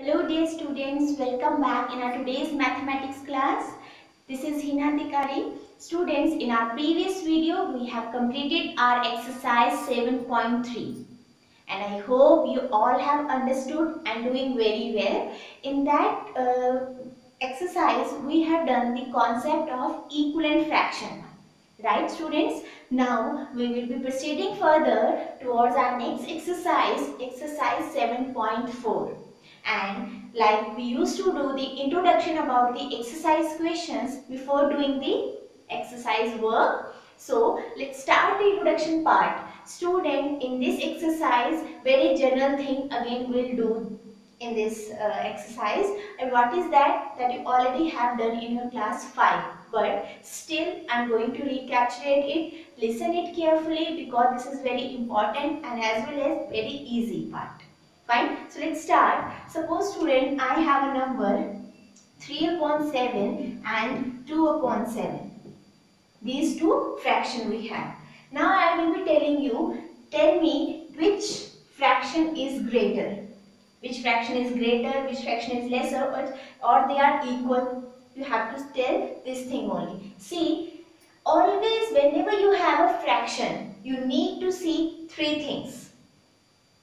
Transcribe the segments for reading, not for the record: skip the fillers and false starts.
Hello dear students, welcome back in our today's mathematics class. This is Hina Tikari. Students, in our previous video we have completed our exercise 7.3 and I hope you all have understood and doing very well. In that exercise we have done the concept of equivalent fraction. Right students? Now we will be proceeding further towards our next exercise, exercise 7.4. And like we used to do the introduction about the exercise questions before doing the exercise work. So let's start the introduction part. Student, in this exercise, very general thing again we'll do in this exercise. And what is that you already have done in your class 5. But still I'm going to recapitulate it. Listen it carefully because this is very important and as well as very easy part. Fine. So let's start. Suppose student, I have a number 3 upon 7 and 2 upon 7. These two fraction we have. Now I will be telling you, tell me which fraction is greater. Which fraction is greater, which fraction is lesser, or they are equal. You have to tell this thing only. See, always whenever you have a fraction, you need to see three things.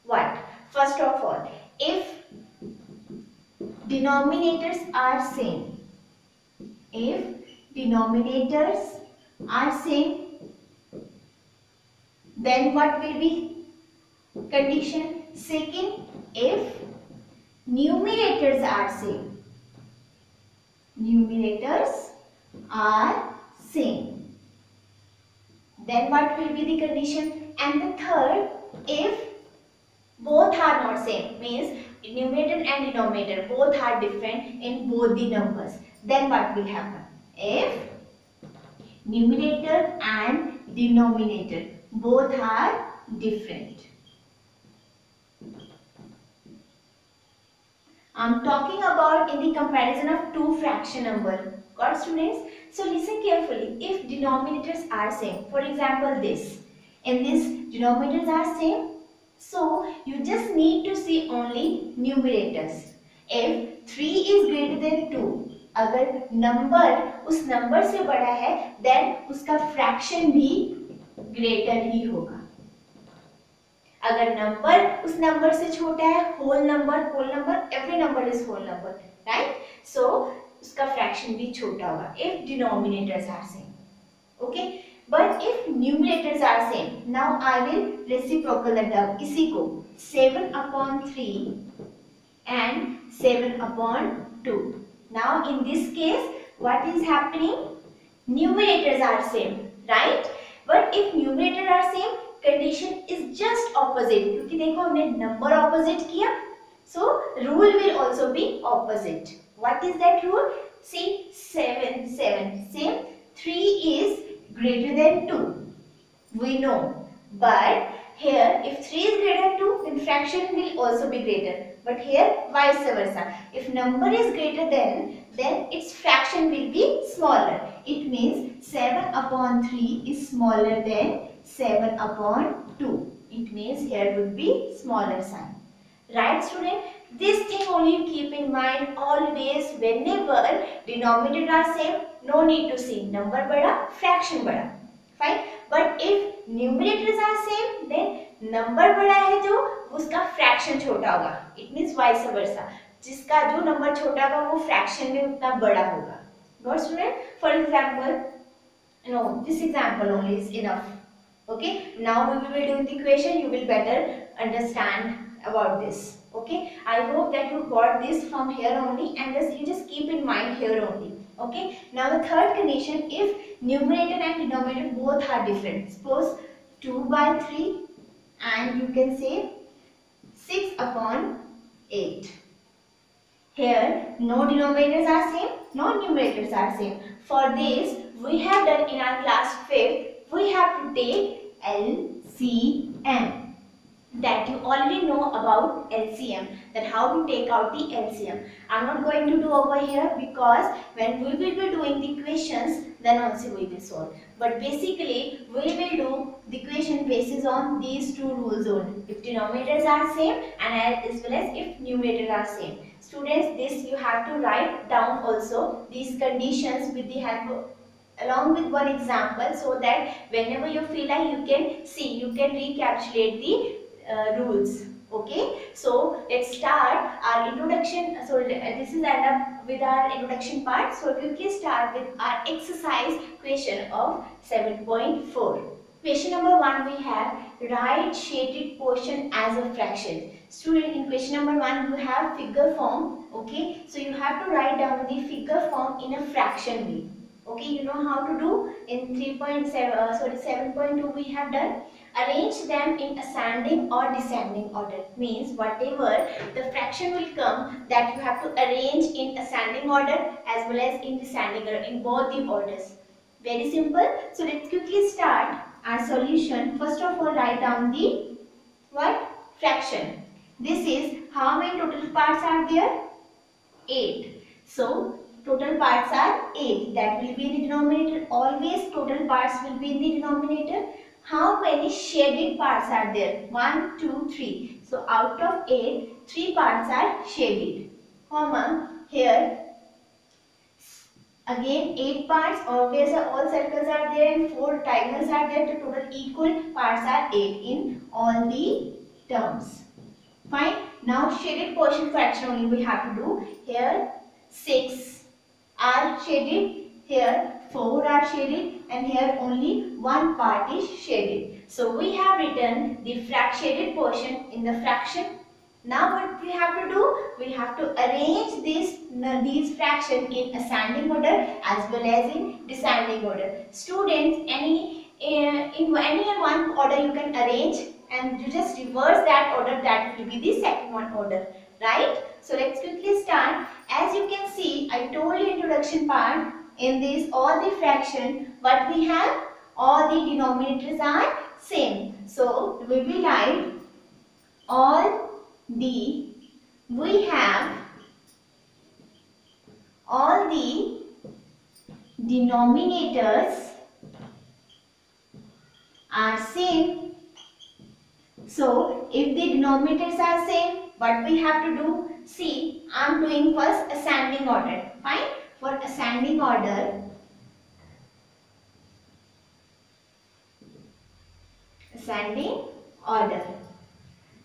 What? First of all, if denominators are same, if denominators are same, then what will be condition? Second, if numerators are same, numerators are same, then what will be the condition? And the third, if both are not same, means numerator and denominator both are different in both the numbers, then what will happen? If numerator and denominator both are different. I'm talking about in the comparison of two fraction number. Got students? So listen carefully. If denominators are same, for example this, in this denominators are same, so you just need to see only numerators. If 3 is greater than 2, अगर number उस number से बड़ा है, then उसका fraction भी greater ही होगा. अगर number उस नंबर से छोटा है, whole number, every number is whole number, right? So उसका फ्रैक्शन भी छोटा होगा if denominators are same. Okay, but if numerators are same, now I will reciprocal the term. इसी को 7 upon 3 and 7 upon 2. Now in this case what is happening? Numerators are same, right? But if numerators are same, condition is just opposite, क्योंकि देखो हमने number opposite किया, so rule will also be opposite. What is that rule? See 7 same, 3 is greater than 2, we know, but here if 3 is greater than 2 then fraction will also be greater, but here vice versa. If number is greater then its fraction will be smaller. It means 7 upon 3 is smaller than 7 upon 2. It means here would be smaller sign. Right student? This thing only keep in mind always. Whenever denominator are same, no need to see number बड़ा, fraction बड़ा. Fine. But if numerators are same, then number बड़ा है जो उसका fraction छोटा होगा. It means vice versa. जिसका जो number छोटा होगा वो fraction में उतना बड़ा होगा. Got student? For example, no, this example only is enough. Okay, now we will be doing the equation. You will better understand about this. Okay, I hope that you got this from here only, and you just keep in mind here only. Okay, now the third condition, if numerator and denominator both are different, suppose 2 by 3 and you can say 6 upon 8. Here no denominators are same, no numerators are same. For this we have done in our class 5th, we have to take LCM. that you already know about LCM, that how to take out the LCM. I'm not going to do over here because when we will be doing the questions, then also we will solve. But basically, we will do the question basis on these two rules only. If denominators are same and as well as if numerators are same. Students, this you have to write down also these conditions with the help of along with one example, so that whenever you feel like you can see, you can recapitulate the rules. Okay, so let's start our introduction. So this is end up with our introduction part. So quickly start with our exercise question of 7.4. Question number 1, we have write shaded portion as a fraction. Student, in question number 1 you have figure form. Okay, so you have to write down the figure form in a fraction way. Okay, you know how to do in 7.2 we have done. Arrange them in ascending or descending order. Means whatever the fraction will come, that you have to arrange in ascending order as well as in descending order, in both the orders. Very simple. So let's quickly start our solution. First of all, write down the what? Fraction. This is how many total parts are there? 8. So total parts are 8. That will be in the denominator. Always total parts will be in the denominator. How many shaded parts are there? 1, 2, 3. So out of 8, 3 parts are shaded. Comma, here again 8 parts, always all circles are there and 4 diagonals are there. The total equal parts are 8 in all the terms. Fine. Now shaded portion fraction only we have to do. Here 6 are shaded, here 4 are shaded, and here only one part is shaded. So we have written the shaded portion in the fraction. Now what we have to do? We have to arrange these fractions in ascending order as well as in descending order. Students, in any one order you can arrange, and you just reverse that order, that will be the second one order, right? So let's quickly start. As you can see, I told you introduction part, in this all the fraction, but we have all the denominators are same. So we will write we have all the denominators are same. So if the denominators are same, what we have to do? See, I am doing first ascending order. Fine. For ascending order,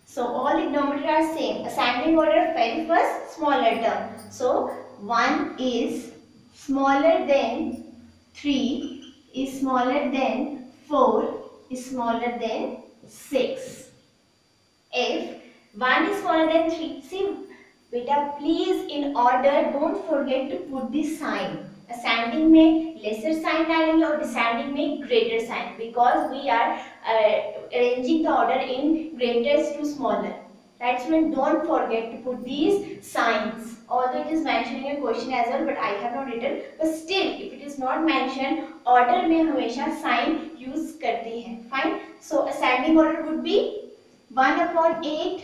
so all the denominators are same. Ascending order, very first smaller term. So 1 is smaller than 3, is smaller than 4, is smaller than 6. If 1 is smaller than 3, see beta, please in order don't forget to put the sign. Ascending में lesser sign डालेंगे और descending में greater sign, because we are arranging the order in greatest to smaller. Right, students, don't forget to put these signs. Although it is mentioned in a question as well, but I have not written. But still, if it is not mentioned, order में हमेशा sign use करते हैं. Fine. So ascending order would be 1/8,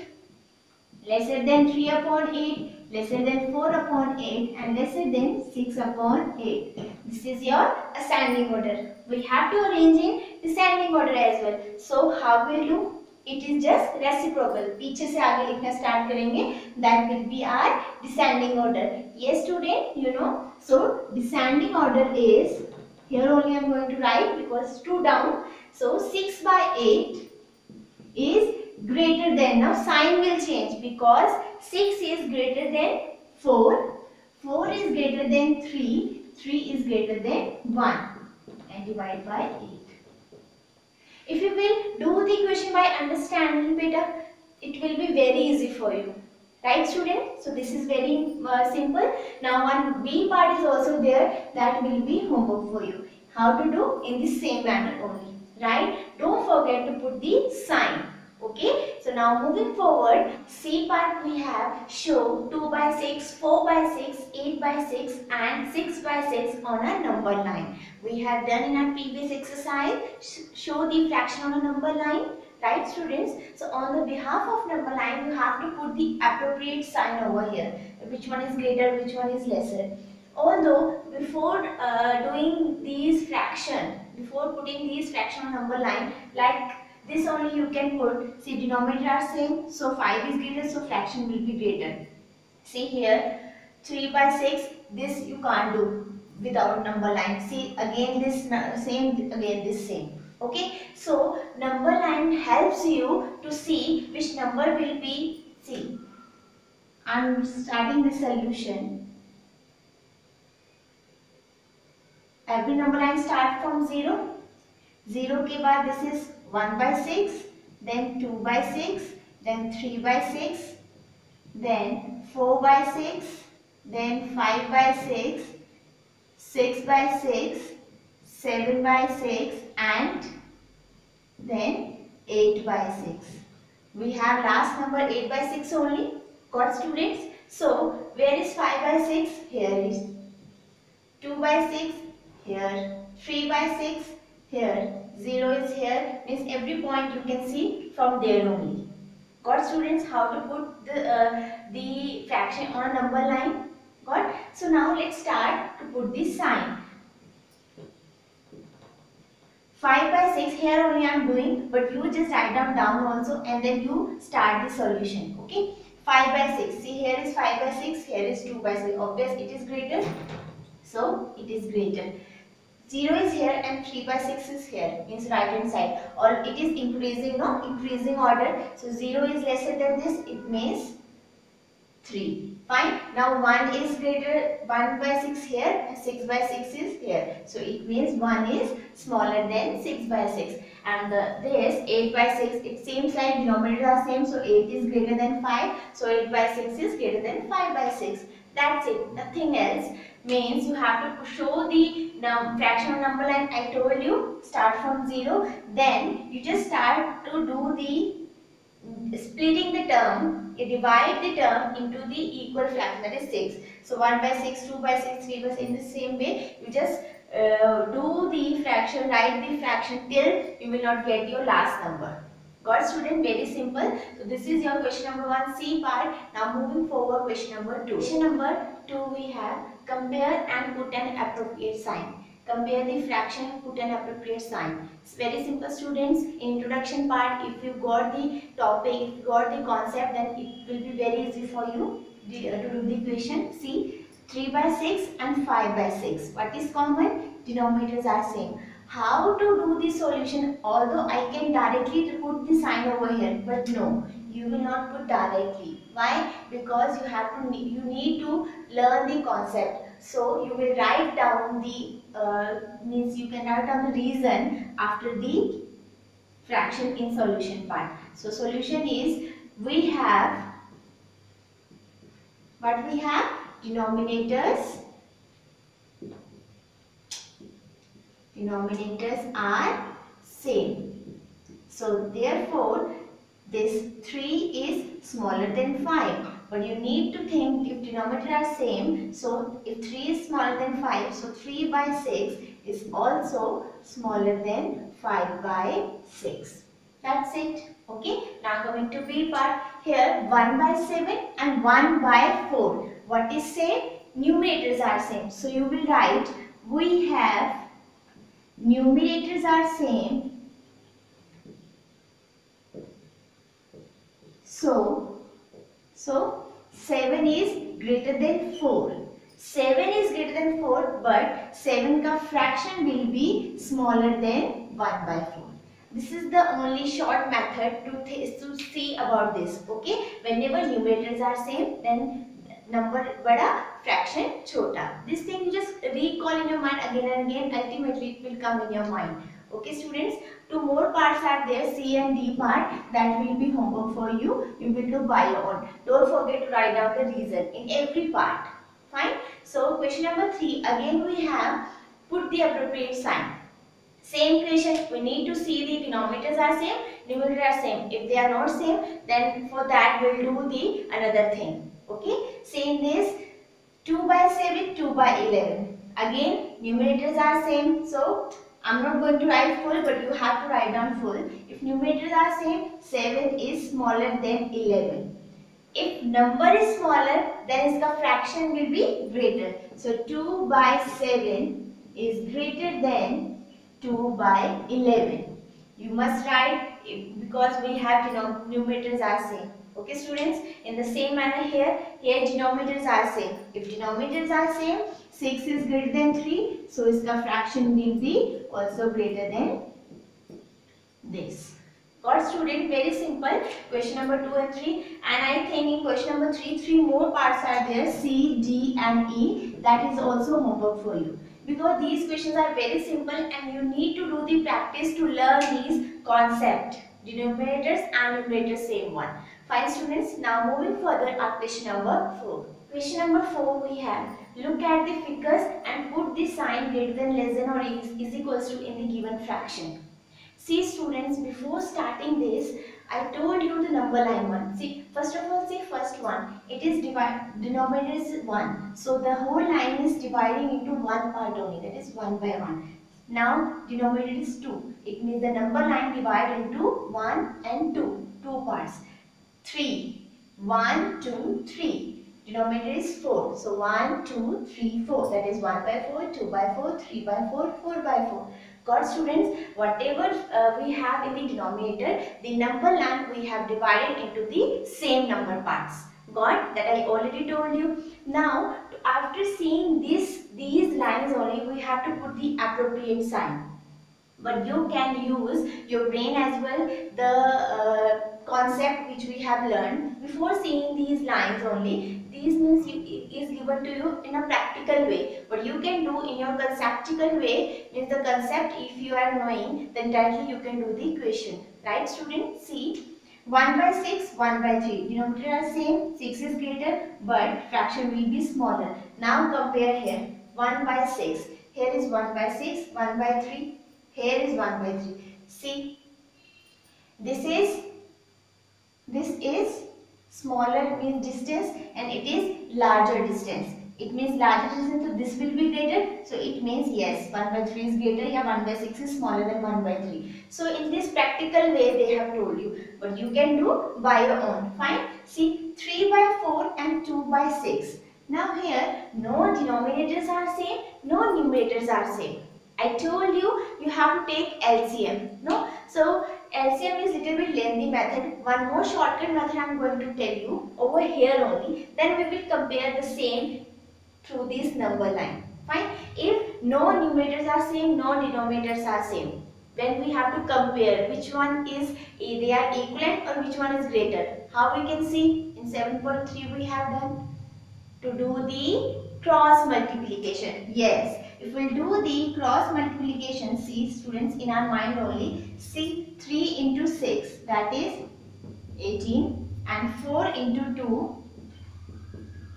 lesser than 3/8, lesser than 4/8, and lesser than 6/8. This is your ascending order. We have to arrange in descending order as well. So how will you? It is just reciprocal. पीछे से आगे लिखना start करेंगे. That will be our descending order. Yes, student, you know. So descending order is, here only I am going to write because 2 down. So 6/8 is greater than, now sign will change because 6 is greater than 4, 4 is greater than 3, 3 is greater than 1, and divide by 8. If you will do the equation by understanding beta, it will be very easy for you. Right, student? So this is very simple. Now one B part is also there, that will be homework for you. How to do? In the same manner only. Right? Don't forget to put the sign. Okay, so now moving forward, C part we have show 2/6, 4/6, 8/6 and 6/6 on a number line. We have done in our previous exercise, show the fraction on a number line, right students? So on the behalf of number line, you have to put the appropriate sign over here. Which one is greater, which one is lesser. Although before doing these fraction, before putting these fraction on number line, like this only you can put, see denominator are same, so 5 is greater, so fraction will be greater. See here, 3 by 6, this you can't do without number line. See again this same, again this same. Okay, so number line helps you to see which number will be, see, I'm starting the solution. Every number line start from 0. 0 के बाद this is 1 by 6, then 2 by 6, then 3 by 6, then 4 by 6, then 5 by 6, 6 by 6, 7 by 6 and then 8 by 6. We have last number 8 by 6 only. Got students? So where is 5 by 6? Here is 2 by 6, here 3 by 6, here 0 is here, means every point you can see from there only. Got students how to put the fraction on a number line? Got? So now let's start to put the sign. 5 by 6 here only I am doing, but you just write down also and then you start the solution. Okay? 5 by 6. See here is 5 by 6, here is 2 by 6. Obvious it is greater. So it is greater. 0 is here and 3 by 6 is here, means right hand side, or it is increasing, no? Increasing order. So 0 is lesser than this, it means 3. Fine. Now 1 is greater, 1 by 6 here, 6 by 6 is here. So it means 1 is smaller than 6 by 6. And this 8 by 6, it seems like denominators are same, so 8 is greater than 5. So 8 by 6 is greater than 5 by 6. That's it, nothing else. Means you have to show the fraction of number line. I told you start from 0, then you just start to do the splitting the term. You divide the term into the equal fraction, that is 6. So 1 by 6, 2 by 6, 3 by 6, in the same way you just do the fraction, write the fraction till you will not get your last number. Got student? Very simple. So this is your question number 1 C part. Now moving forward, question number 2. Question number 2 we have compare and put an appropriate sign. Compare the fraction, put an appropriate sign. It's very simple students. In introduction part, if you got the topic, if you got the concept, then it will be very easy for you to do the equation. See, 3 by 6 and 5 by 6. What is common? Denominators are same. How to do the solution? Although I can directly put the sign over here, but no, you will not put directly. Why? Because you need to learn the concept. So you will write down the means you can write down the reason after the fraction in solution part. So solution is we have what we have denominators are same. So therefore this 3 is smaller than 5. But you need to think if denominators are same, so if 3 is smaller than 5, so 3 by 6 is also smaller than 5 by 6. That's it. Okay. Now coming to B part. Here 1 by 7 and 1 by 4. What is same? Numerators are same. So you will write we have numerators are same. So 7 is greater than 4. 7 is greater than 4, but 7 ka fraction will be smaller than 1 by 4. This is the only short method to see about this. Okay, whenever numerators are same, then number bada, fraction chota. This thing you just recall in your mind again and again. Ultimately, it will come in your mind. Okay, students. 2 more parts are there, C and D part. That will be homework for you. You will do by your own. Don't forget to write down the reason in every part. Fine. So question number 3. Again we have put the appropriate sign. Same question. We need to see the denominators are same, numerators are same. If they are not same, then for that we will do the another thing. Okay. Same this 2 by 7, 2 by 11. Again numerators are same. So I'm not going to write full, but you have to write down full. If numerators are same, 7 is smaller than 11. If number is smaller, then its fraction will be greater. So 2 by 7 is greater than 2 by 11. You must write because we have numerators are same. Okay students, in the same manner here denominators are same. If denominators are same, 6 is greater than 3, so its fraction will be also greater than this. Got student? Very simple. Question number 2 and 3, and I think in question number 3 more parts are there, C, D and E. That is also homework for you, because these questions are very simple and you need to do the practice to learn these concepts. Denominators and numerators same one. Fine students, now moving further at question number 4. Question number 4 we have, look at the figures and put the sign greater than, less than or is equals to in the given fraction. See students, before starting this, I told you the number line one. See, first of all, see first one. It is denominator is 1. So the whole line is dividing into one part only, that is 1 by 1. Now denominator is 2. It means the number line divided into 1 and 2. Two parts. 3. 1, 2, 3. Denominator is 4. So 1, 2, 3, 4. That is 1 by 4, 2 by 4, 3 by 4, 4 by 4. Got students? Whatever we have in the denominator, the number line we have divided into the same number parts. Got? That I already told you. Now, after seeing these lines only, we have to put the appropriate sign. But you can use your brain as well, the concept which we have learned before seeing these lines only. These means is given to you in a practical way, but you can do in your conceptual way. Means the concept, if you are knowing, then directly you can do the equation. Right students? See, 1 by 6, 1 by 3. Denominator are same, 6 is greater, but fraction will be smaller. Now compare here, 1 by 6. Here is 1 by 6, 1 by 3. Here is 1 by 3. See, this is smaller means distance and it is larger distance. It means larger distance, so this will be greater. So it means yes, 1 by 3 is greater, yeah, 1 by 6 is smaller than 1 by 3. So in this practical way they have told you, but you can do by your own. Fine. See, 3 by 4 and 2 by 6. Now here, no denominators are same, no numerators are same. I told you, you have to take LCM. No? So LCM is little bit lengthy method. One more shortcut method I am going to tell you over here only. Then we will compare the same through this number line. Fine. If no numerators are same, no denominators are same, then we have to compare which one is, they are equivalent or which one is greater. How we can see? In 7.3 we have done to do the cross multiplication. Yes. If we do the cross multiplication, see students, in our mind only, see 3 into 6, that is 18, and 4 into 2,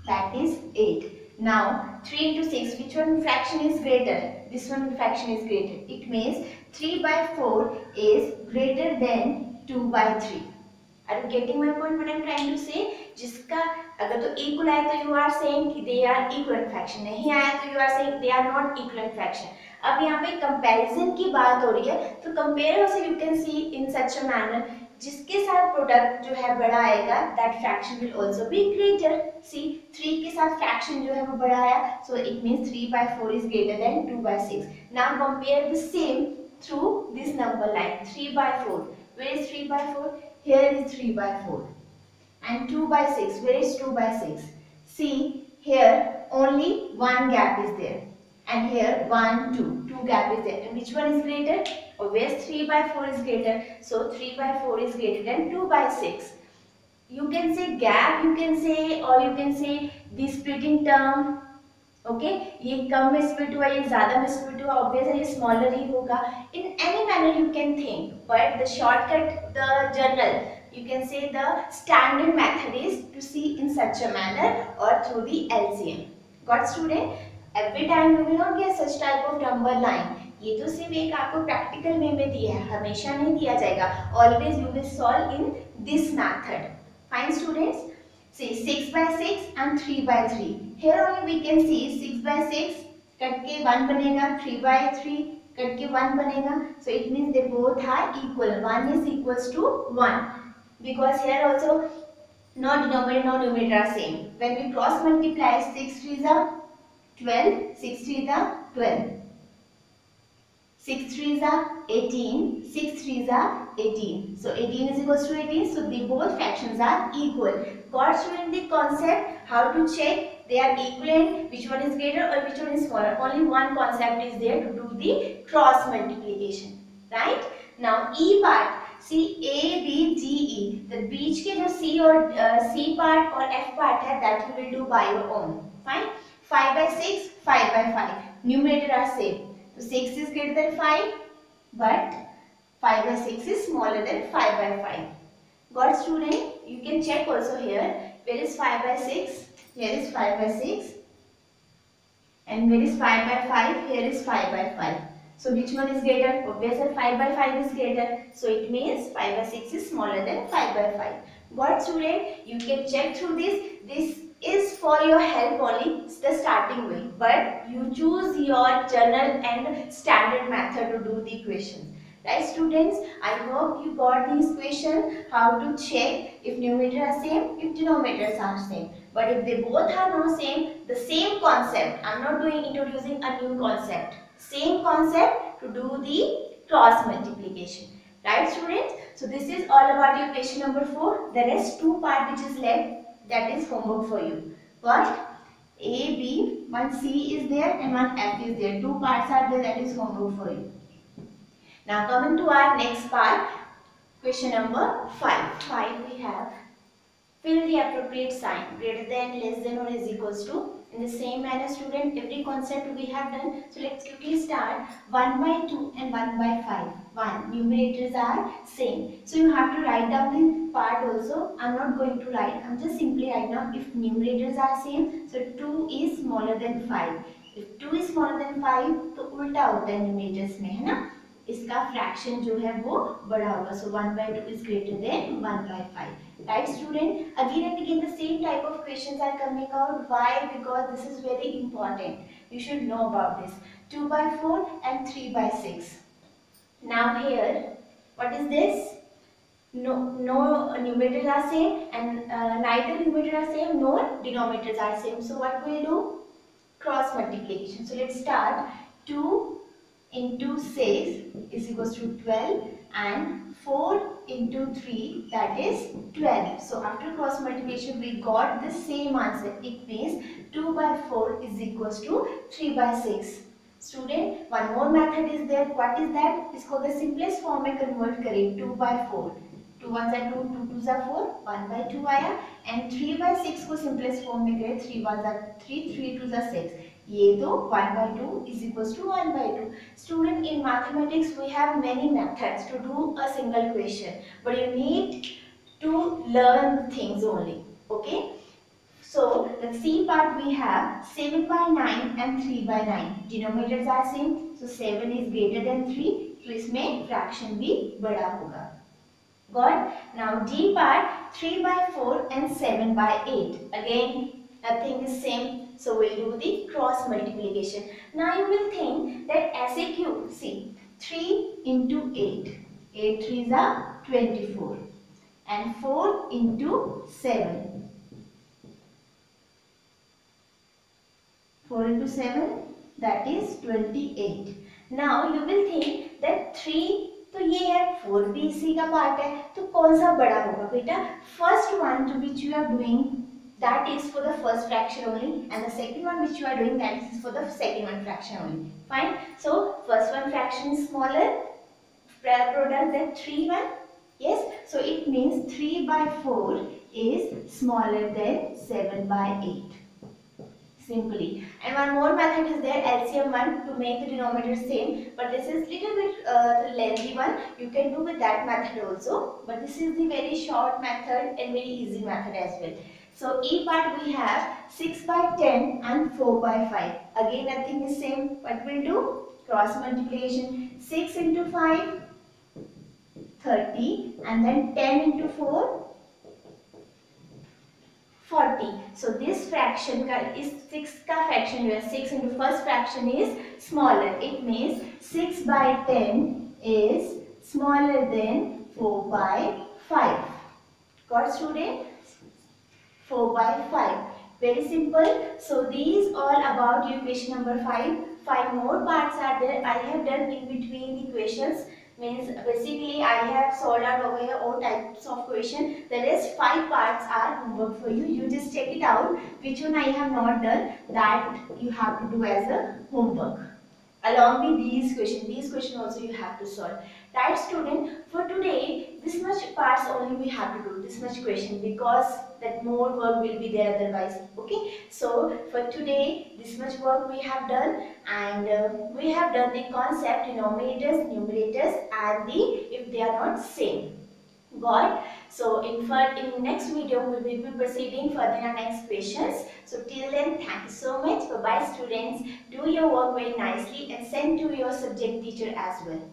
that is 8. Now 3 into 6, which one fraction is greater? This one fraction is greater. It means 3 by 4 is greater than 2 by 3. Are you getting my point? What I am trying to say? जिसका अगर तो equal आए तो you are saying कि they are equivalent fraction, नहीं आया तो you are saying they are not equivalent fraction. अब यहाँ पे comparison की बात हो रही है, तो compare से you can see in such a manner, जिसके साथ product जो है बड़ा आएगा, that fraction will also be greater. See, 3 के साथ fraction जो है वो बड़ा आया, so it means 3 by 4 is greater than 2 by 6. Now compare the same through this number line, 3 by 4. Where is 3 by 4? Here is 3 by 4. And 2 by 6. Where is 2 by 6? See, here only one gap is there. And here 1, 2. 2 gap is there. And which one is greater? Always 3 by 4 is greater. So 3 by 4 is greater than 2 by 6. You can say gap, you can say, or you can say the splitting term. Okay ये कम में split हुआ, ये ज्यादा में split हुआ, obviously ये smaller ही होगा. In any manner you can think, but the shortcut, the general, you can say the standard method is to see in such a manner or through the LCM. Got student? Every time you will not get such type of number line. ये तो सिर्फ एक आपको practical way में दिया है, हमेशा नहीं दिया जाएगा. Always you will solve in this method. Fine students? See 6 by 6 and 3 by 3. Here only we can see 6 by 6 cut के 1 बनेगा, 3 by 3 कट के 1 बनेगा. So it means they both are equal. 1 is equals to 1 because here also no denominator no numerator are same. When we cross multiply 6 3s are 12, 6 3s are 12. 6 3s are 18, 6 3s are 18. So 18 is equals to 18. So the both fractions are equal. Got student the concept how to check they are equivalent, which one is greater or which one is smaller. Only one concept is there to do the cross multiplication. Right? Now E part. See A, B, G, E. The बीच के जो C और C part और F part है that you will do by your own. Fine. 5 by 6, 5 by 5. Numerator are same. So 6 is greater than 5, but 5 by 6 is smaller than 5 by 5. Got student? You can check also here. Where is 5 by 6? Here is 5 by 6. And where is 5 by 5? Here is 5 by 5. So which one is greater? Obviously 5 by 5 is greater. So it means 5 by 6 is smaller than 5 by 5. Got student? You can check through this. This is for your help only. It's the starting way. But you choose your general and standard method to do the equations. Right students? I hope you got these questions. How to check if numerators are same, if denominators are same. But if they both are not same, the same concept. I'm not introducing a new concept. Same concept to do the cross multiplication. Right students? So this is all about your question number 4. The rest 2 part which is left, that is homework for you. What? A, B, one C is there and one F is there. 2 parts are there, that is homework for you. Now coming to our next part, question number 5. 5 we have, fill the appropriate sign, greater than, less than or is equals to. In the same manner student, every concept we have done. So let's quickly start. 1 by 2 and 1 by 5. 1, numerators are same. So you have to write down the part also. I'm not going to write, I'm just simply write down if numerators are same. So 2 is smaller than 5. If 2 is smaller than 5, तो उल्टा होता है numerators में, है ना? इसका fraction जो है वो बड़ा होगा. So 1 by 2 is greater than 1 by 5. Right student? Again and again the same type of questions are coming out. Why? Because this is very important. You should know about this. 2 by 4 and 3 by 6. Now here, what is this? No numerators are same and neither numerators are same nor denominators are same. So what we'll do? Cross multiplication. So let's start. 2 into 6 is equals to 12 and 4 into 3 that is 12. So after cross multiplication we got the same answer. It means 2 by 4 is equals to 3 by 6. Student, one more method is there. What is that? इसको अगर simplest form में convert करें 2 by 4. 2 1s are 2, 2 2s are 4, 1 by 2 आया and 3 by 6 को simplest form में करें 3 1s are 3, 3 2s are 6. ये तो 1 by 2 is equals to 1 by 2. Student, in mathematics we have many methods to do a single question, but you need to learn things only. Okay? So the C part we have 7 by 9 and 3 by 9. Denominators are same, so 7 is greater than 3. तो इसमें fraction भी बड़ा होगा. Got? Now D part 3 by 4 and 7 by 8. Again, nothing is same. So we'll do the cross multiplication. Now you will think that ऐसे क्यों? See, 3 into 8. 8 3s are 24 and 4 into 7. 4 into 7 that is 28. Now you will think that 3 तो ये है 4 भी इसी का part है तो कौन सा बड़ा होगा बेटा? First one to which you are doing that is for the first fraction only and the second one which you are doing that is for the second one fraction only. Fine. So first one fraction is smaller product than 3 1. Yes. So it means 3 by 4 is smaller than 7 by 8. Simply. And one more method is there, LCM one, to make the denominator same, but this is little bit the lengthy one. You can do with that method also, but this is the very short method and very easy method as well. So E part we have 6 by 10 and 4 by 5. Again nothing is same. What we'll do? Cross multiplication. 6 into 5 30 and then 10 into 4 40. So this fraction is 6 ka fraction, where 6 into first fraction is smaller. It means 6 by 10 is smaller than 4 by 5. Got student? 4 by 5. Very simple. So these all about your question number 5. 5 more parts are there. I have done in between the questions. Means basically I have solved out over here all types of question. The rest 5 parts are homework for you. You just check it out. Which one I have not done, that you have to do as a homework. Along with these questions also you have to solve. Right student, for today this much parts only we have to do, this much question, because that more work will be there otherwise. Okay, so for today this much work we have done, and we have done the concept, denominators, numerators, and the if they are not same. Got? So in next video we will be proceeding further in our next questions. So till then, thank you so much. Bye bye students. Do your work very nicely and send to your subject teacher as well.